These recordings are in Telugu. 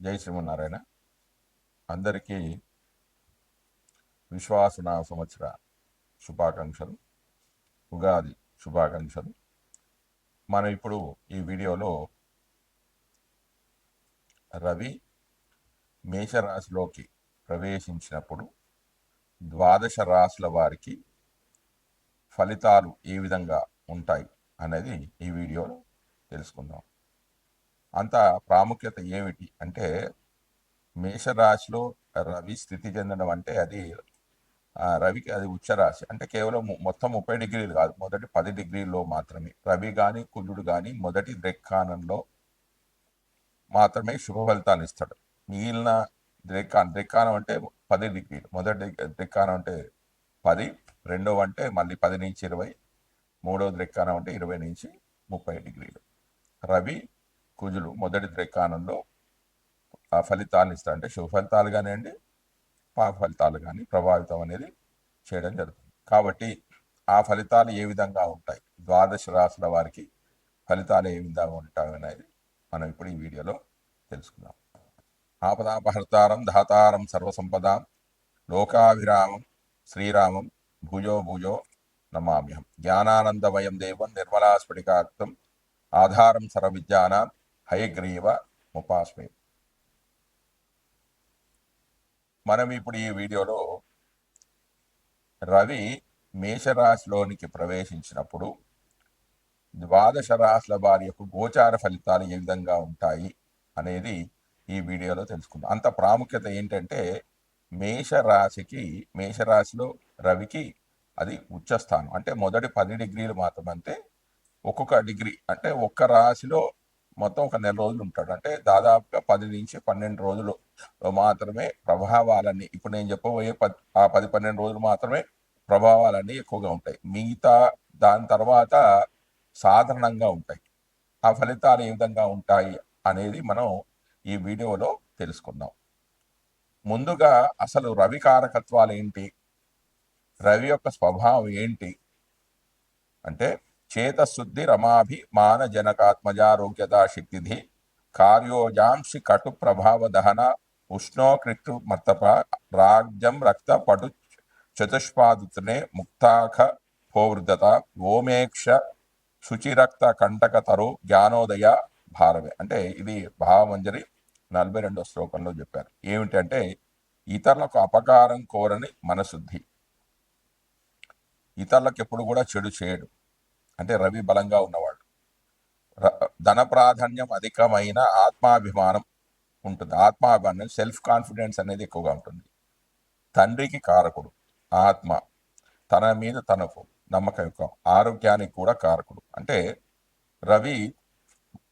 జై శ్రీమన్నారాయణ. అందరికీ విశ్వాసనామ సంవత్సర శుభాకాంక్షలు, ఉగాది శుభాకాంక్షలు. మనం ఇప్పుడు ఈ వీడియోలో రవి మేషరాశిలోకి ప్రవేశించినప్పుడు ద్వాదశ రాశుల వారికి ఫలితాలు ఏ విధంగా ఉంటాయి అనేది ఈ వీడియోలో తెలుసుకుందాం. అంత ప్రాముఖ్యత ఏమిటి అంటే, మేషరాశిలో రవి స్థితి చెందడం అంటే అది రవికి అది ఉచ్చరాశి. అంటే కేవలం మొత్తం 30 డిగ్రీలు కాదు, మొదటి 10 డిగ్రీల్లో మాత్రమే రవి కానీ కుజుడు కానీ మొదటి ద్రెక్కానంలో మాత్రమే శుభ ఫలితాలు ఇస్తాడు. మిగిలిన ద్రెక్కానం అంటే 10 డిగ్రీలు, మొదటి ద్రెక్కానం అంటే 10, రెండవ అంటే మళ్ళీ 10 నుంచి 20, మూడవ ద్రెక్కానం అంటే 20 నుంచి 30 డిగ్రీలు. రవి కుజులు మొదటి ద్రెక్కానంలో ఆ ఫలితాలను ఇస్తాడు. అంటే శుభ ఫలితాలు కానివ్వండి, పాప ఫలితాలు కానీ ప్రభావితం అనేది చేయడం జరుగుతుంది. కాబట్టి ఆ ఫలితాలు ఏ విధంగా ఉంటాయి, ద్వాదశ రాశుల వారికి ఫలితాలు ఏ విధంగా ఉంటాయి అనేది మనం ఇప్పుడు ఈ వీడియోలో తెలుసుకుందాం. ఆపదాపహర్తారం ధాతారం సర్వసంపదాం లోకాభిరామం శ్రీరామం భుజో భుజో నమామ్యహం. జ్ఞానానందమయం దేవం నిర్మలాస్ఫటికాక్తం ఆధారం సర్వవిద్యానాం హయగ్రీవ ఉపాస్మే. మనం ఇప్పుడు ఈ వీడియోలో రవి మేషరాశిలోనికి ప్రవేశించినప్పుడు ద్వాదశ రాశుల వారి యొక్క గోచార ఫలితాలు ఏ విధంగా ఉంటాయి అనేది ఈ వీడియోలో తెలుసుకుందాం. అంత ప్రాముఖ్యత ఏంటంటే, మేషరాశిలో రవికి అది ఉచ్చస్థానం. అంటే మొదటి 10 డిగ్రీలు మాత్రమంటే ఒక్కొక్క డిగ్రీ అంటే ఒక్క రాశిలో మొత్తం ఒక నెల రోజులు ఉంటాడు. అంటే దాదాపుగా 10 నుంచి 12 రోజులు మాత్రమే ప్రభావాలన్నీ, ఇప్పుడు నేను చెప్పబోయే 10-12 రోజులు మాత్రమే ప్రభావాలన్నీ ఎక్కువగా ఉంటాయి. మిగతా దాని తర్వాత సాధారణంగా ఉంటాయి. ఆ ఫలితాలు ఏ విధంగా ఉంటాయి అనేది మనం ఈ వీడియోలో తెలుసుకుందాం. ముందుగా అసలు రవి కారకత్వాలు ఏంటి, రవి యొక్క స్వభావం ఏంటి అంటే, చేతశుద్ధి రమాభి మాన జనకాత్మజారోగ్యతా శక్తిధి కార్యోజాంసి కటు ప్రభావ దహన ఉష్ణోకృష్టు మర్తప రాజ్యం రక్త పటు చతుష్పాదుతనే ముక్తాఖ భోవృద్ధత ఓమేక్ష శుచిరక్త కంటక తరు జ్ఞానోదయ భారవే. అంటే ఇది భావమంజరి 42వ శ్లోకంలో చెప్పారు. ఏమిటంటే, ఇతరులకు అపకారం కోరని మనశుద్ధి, ఇతరులకు ఎప్పుడు కూడా చెడు చేయడు. అంటే రవి బలంగా ఉన్నవాడు. ధన ప్రాధాన్యం అధికమైన ఆత్మాభిమానం ఉంటుంది. ఆత్మాభిమానం, సెల్ఫ్ కాన్ఫిడెన్స్ అనేది ఎక్కువగా ఉంటుంది. తండ్రికి కారకుడు ఆత్మ, తన మీద తనకు నమ్మకం ఎక్కువ. ఆరోగ్యానికి కూడా కారకుడు. అంటే రవి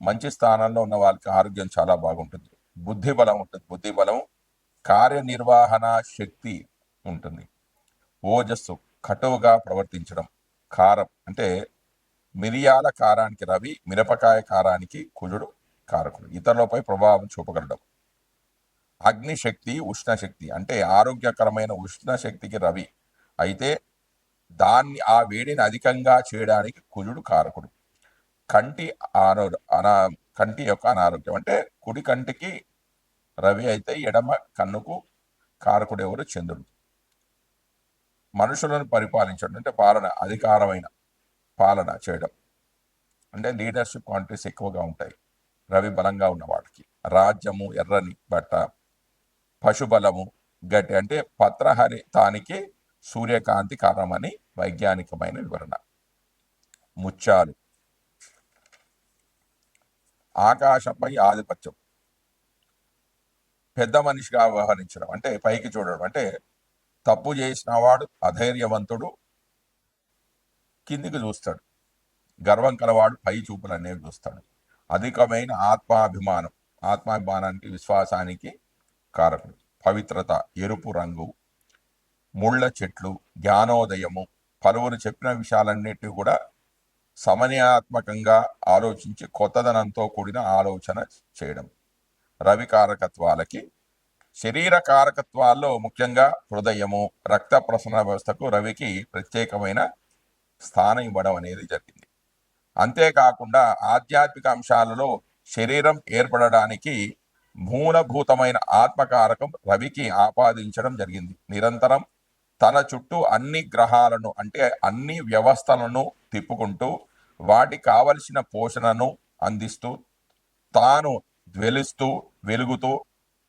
మంచి స్థానంలో ఉన్న వాళ్ళకి ఆరోగ్యం చాలా బాగుంటుంది. బుద్ధి బలం ఉంటుంది. బుద్ధి బలం, కార్యనిర్వహణ శక్తి ఉంటుంది. ఓజస్సు, కటువుగా ప్రవర్తించడం. కారం అంటే మిరియాల కారానికి రవి, మిరపకాయ కారానికి కుజుడు కారకుడు. ఇతరులపై ప్రభావం చూపగలడం. అగ్నిశక్తి, ఉష్ణశక్తి అంటే ఆరోగ్యకరమైన ఉష్ణశక్తికి రవి అయితే దాన్ని, ఆ వేడిని అధికంగా చేయడానికి కుజుడు కారకుడు. కంటి యొక్క అనారోగ్యం అంటే కుడి కంటికి రవి అయితే ఎడమ కన్నుకు కారకుడు ఎవరు? చంద్రుడు. మనుషులను పరిపాలించడం అంటే అధికారమైన పాలన చేయడం, అంటే లీడర్షిప్ క్వాలిటీస్ ఎక్కువగా ఉంటాయి రవి బలంగా ఉన్న వాటికి. రాజ్యము, ఎర్రని బట్ట, పశుబలము, గట్టి అంటే పత్రహరితానికి సూర్యకాంతి కారణమని వైజ్ఞానికమైన వివరణ. ముత్యాలు, ఆకాశంపై ఆధిపత్యం, పెద్ద మనిషిగా వ్యవహరించడం అంటే పైకి చూడడం. అంటే తప్పు చేసిన వాడు అధైర్యవంతుడు, కిందికి చూస్తాడు. గర్వం కలవాడు పై చూపులు అనేవి చూస్తాడు. అధికమైన ఆత్మాభిమానానికి, విశ్వాసానికి కారకుడు. పవిత్రత, ఎరుపు రంగు, ముళ్ళ చెట్లు, జ్ఞానోదయము, పలువురు చెప్పిన విషయాలన్నిటి కూడా సమన్యాత్మకంగా ఆలోచించి కొత్తదనంతో కూడిన ఆలోచన చేయడం. రవి కారకత్వాలకి, శరీర కారకత్వాల్లో ముఖ్యంగా హృదయము, రక్త ప్రసరణ వ్యవస్థకు రవికి ప్రత్యేకమైన స్థానం ఇవ్వడం అనేది జరిగింది. అంతేకాకుండా ఆధ్యాత్మిక అంశాలలో శరీరం ఏర్పడడానికి మూలభూతమైన ఆత్మకారకం రవికి ఆపాదించడం జరిగింది. నిరంతరం తన చుట్టూ అన్ని గ్రహాలను అంటే అన్ని వ్యవస్థలను తిప్పుకుంటూ వాటికి కావలసిన పోషణను అందిస్తూ తాను జ్వలిస్తూ వెలుగుతూ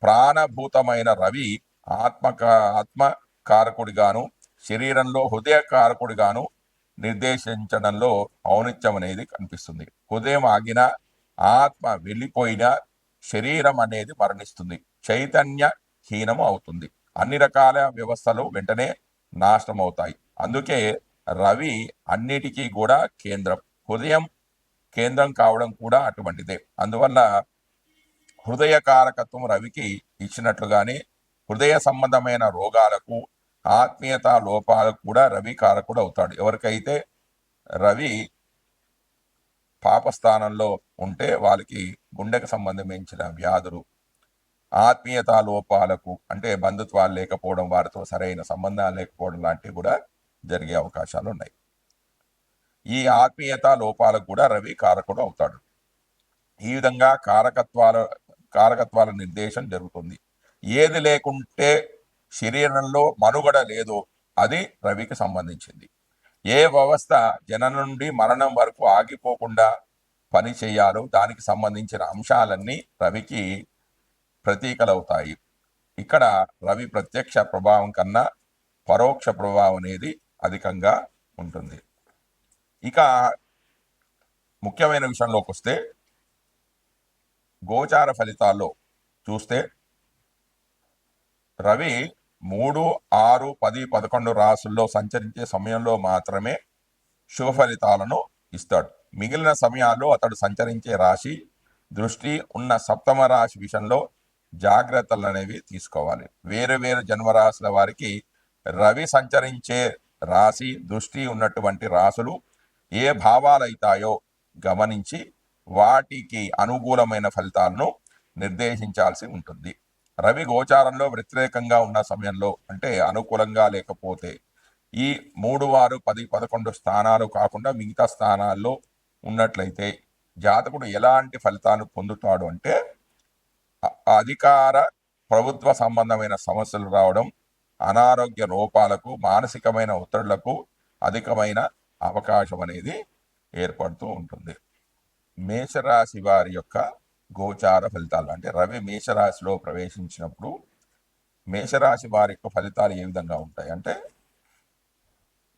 ప్రాణభూతమైన రవి ఆత్మకారకుడిగాను శరీరంలో హృదయ కారకుడిగాను నిర్దేశించడంలో ఔన్నత్యం అనేది కనిపిస్తుంది. హృదయం ఆగిన ఆత్మ వెళ్ళిపోయిన శరీరం అనేది మరణిస్తుంది, చైతన్య హీనము అవుతుంది, అన్ని రకాల వ్యవస్థలు వెంటనే నాశనం అవుతాయి. అందుకే రవి అన్నిటికీ కూడా కేంద్రం, హృదయం కేంద్రం కావడం కూడా అటువంటిదే. అందువల్ల హృదయ కారకత్వం రవికి ఇచ్చినట్లుగానే హృదయ సంబంధమైన రోగాలకు ఆత్మీయత లోపాలకు కూడా రవి కారకుడు అవుతాడు. ఎవరికైతే రవి పాపస్థానంలో ఉంటే వాళ్ళకి గుండెకు సంబంధించిన వ్యాధులు, ఆత్మీయత లోపాలకు అంటే బంధుత్వాలు లేకపోవడం, వారితో సరైన సంబంధాలు లేకపోవడం లాంటివి కూడా జరిగే అవకాశాలు ఉన్నాయి. ఈ ఆత్మీయత లోపాలకు కూడా రవి కారకుడు అవుతాడు. ఈ విధంగా కారకత్వాల నిర్దేశం జరుగుతుంది. ఏది లేకుంటే శరీరంలో మనుగడ లేదో అది రవికి సంబంధించింది. ఏ వ్యవస్థ జననం నుండి మరణం వరకు ఆగిపోకుండా పని చేయాలో దానికి సంబంధించిన అంశాలన్నీ రవికి ప్రతీకలవుతాయి. ఇక్కడ రవి ప్రత్యక్ష ప్రభావం కన్నా పరోక్ష ప్రభావం అనేది అధికంగా ఉంటుంది. ఇక ముఖ్యమైన విషయంలోకి వస్తే గోచార ఫలితాల్లో చూస్తే రవి 3, 6, 10, 11 రాసుల్లో సంచరించే సమయంలో మాత్రమే శుభ ఫలితాలను ఇస్తాడు. మిగిలిన సమయాల్లో అతడు సంచరించే రాశి దృష్టి ఉన్న సప్తమ రాశి విషయంలో జాగ్రత్తలు అనేవి తీసుకోవాలి. వేరు వేరు జన్మరాశుల వారికి రవి సంచరించే రాశి దృష్టి ఉన్నటువంటి రాశులు ఏ భావాలు అవుతాయో గమనించి వాటికి అనుకూలమైన ఫలితాలను నిర్దేశించాల్సి ఉంటుంది. రవి గోచారంలో వ్యతిరేకంగా ఉన్న సమయంలో అంటే అనుకూలంగా లేకపోతే ఈ 3, 6, 10, 11 స్థానాలు కాకుండా మిగతా స్థానాల్లో ఉన్నట్లయితే జాతకుడు ఎలాంటి ఫలితాలు పొందుతాడు అంటే అధికార ప్రభుత్వ సంబంధమైన సమస్యలు రావడం, అనారోగ్య లోపాలకు, మానసికమైన ఒత్తిళ్లకు అధికమైన అవకాశం అనేది ఏర్పడుతూ ఉంటుంది. మేషరాశి వారి యొక్క గోచార ఫలితాలు అంటే రవి మేషరాశిలో ప్రవేశించినప్పుడు మేషరాశి వారి యొక్క ఫలితాలు ఏ విధంగా ఉంటాయి అంటే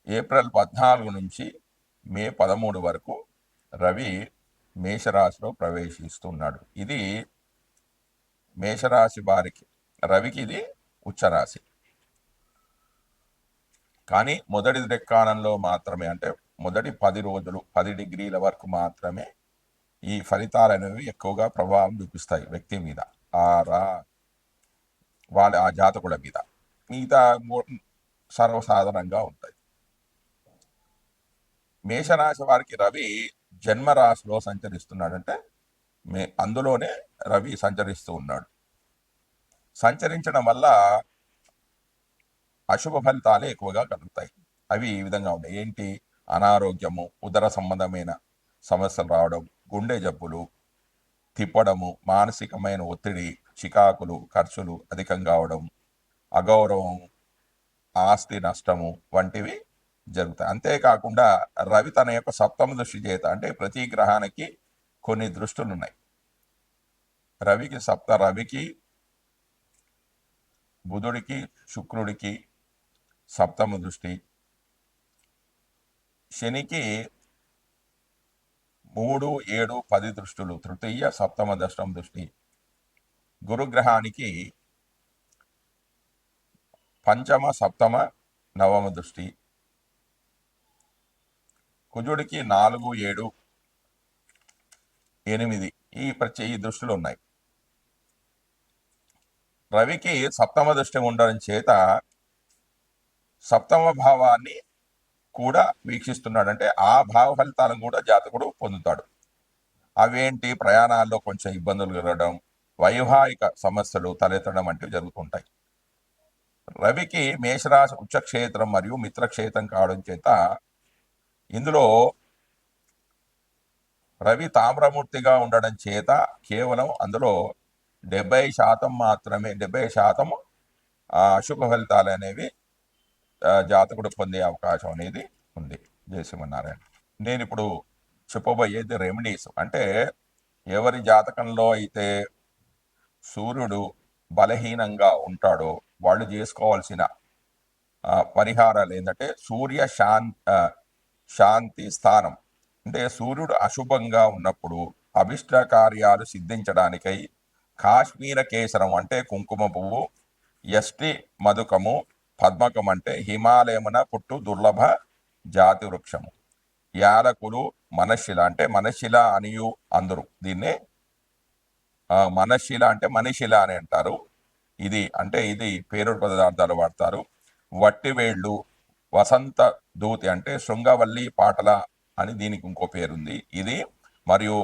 ఏప్రిల్ 14 నుంచి మే 13 వరకు రవి మేషరాశిలో ప్రవేశిస్తున్నాడు. ఇది మేషరాశి వారికి రవికి ఇది ఉచ్చరాశి. కానీ మొదటి దిక్కాణంలో మాత్రమే అంటే మొదటి 10 రోజులు 10 డిగ్రీల వరకు మాత్రమే ఈ ఫలితాలు అనేవి ఎక్కువగా ప్రభావం చూపిస్తాయి వ్యక్తి మీద, ఆ జాతకుల మీద. మిగతా సర్వసాధారణంగా ఉంటాయి. మేషరాశి వారికి రవి జన్మరాశిలో సంచరిస్తున్నాడంటే అందులోనే రవి సంచరిస్తూ ఉన్నాడు. సంచరించడం వల్ల అశుభ ఫలితాలే ఎక్కువగా కలుగుతాయి. అవి ఈ విధంగా ఉన్నాయి. ఏంటి? అనారోగ్యము, ఉదర సంబంధమైన సమస్యలు రావడం, గుండె జబ్బులు, తిప్పడము, మానసికమైన ఒత్తిడి, చికాకులు, ఖర్చులు అధికంగా అవడం, అగౌరవం, ఆస్తి నష్టము వంటివి జరుగుతాయి. అంతేకాకుండా రవి తన యొక్క సప్తమ దృష్టి చేత అంటే ప్రతి గ్రహానికి కొన్ని దృష్టులు ఉన్నాయి. రవికి బుధుడికి శుక్రుడికి సప్తమ దృష్టి, శనికి 3, 7, 10 దృష్టులు తృతీయ సప్తమ దశమ దృష్టి, గురుగ్రహానికి పంచమ సప్తమ నవమ దృష్టి, కుజుడికి 4, 7, 8 ఈ దృష్టిలు ఉన్నాయి. రవికి సప్తమ దృష్టి ఉండడం చేత సప్తమ భావాన్ని కూడా వీక్షిస్తున్నాడు. అంటే ఆ భావ ఫలితాలను కూడా జాతకుడు పొందుతాడు. అవేంటి? ప్రయాణాల్లో కొంచెం ఇబ్బందులు కలగడం, వైవాహిక సమస్యలు తలెత్తడం వంటివి జరుగుతుంటాయి. రవికి మేషరాశి ఉచ్చక్షేత్రం మరియు మిత్రక్షేత్రం కావడం చేత ఇందులో రవి తామ్రమూర్తిగా ఉండడం చేత కేవలం అందులో 70% మాత్రమే 70% అశుభ ఫలితాలు అనేవి జాతకుడు పొందే అవకాశం అనేది ఉంది. జై శ్రీమన్నారాయణ. నేను ఇప్పుడు చెప్పబోయేది రెమెడీస్. అంటే ఎవరి జాతకంలో అయితే సూర్యుడు బలహీనంగా ఉంటాడో వాళ్ళు చేసుకోవాల్సిన పరిహారాలు ఏంటంటే సూర్య శాంతి స్థానం. అంటే సూర్యుడు అశుభంగా ఉన్నప్పుడు అభిష్ట కార్యాలు సిద్ధించడానికై కాశ్మీర కేసరం అంటే కుంకుమ పువ్వు, ఎస్టి మధుకము, పద్మకం అంటే హిమాలయమున పుట్టు దుర్లభ జాతి వృక్షము, యాలకులు, మనశిల అంటే మనశిల అనియు అందరూ దీన్నే మనశిల అంటే మనిషిల అని అంటారు. ఇది పేరుడు పదార్థాలు వాడతారు. వట్టివేళ్ళు, వసంత దూతి అంటే శృంగవల్లి పాటల అని దీనికి ఇంకో పేరుంది ఇది, మరియు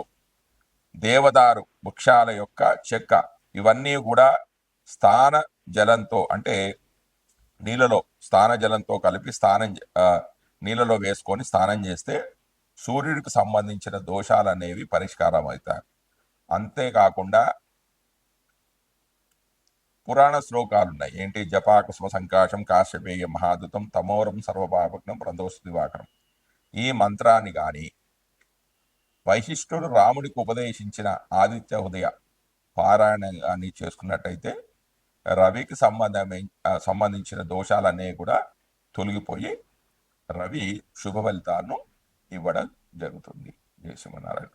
దేవదారు వృక్షాల యొక్క చెక్క, ఇవన్నీ కూడా స్థాన జలంతో అంటే నీళ్ళలో స్థాన జలంతో కలిపి నీళ్ళలో వేసుకొని స్నానం చేస్తే సూర్యుడికి సంబంధించిన దోషాలు అనేవి పరిష్కారం అవుతాయి. అంతేకాకుండా పురాణ శ్లోకాలు ఉన్నాయి. ఏంటి? జపాకుసుమ సంకాశం కాశ్యపేయ మహాదుతం తమోరం సర్వపాపగ్నం ప్రదోష దివాకరం. ఈ మంత్రాన్ని కానీ వైశిష్ఠుడు రాముడికి ఉపదేశించిన ఆదిత్య హృదయ పారాయణ కానీ చేసుకున్నట్టయితే రవికి సంబంధించిన దోషాలన్నీ కూడా తొలగిపోయి రవి శుభ ఫలితాలను ఇవ్వడం జరుగుతుంది. జై శ్రీమన్నారాయణ.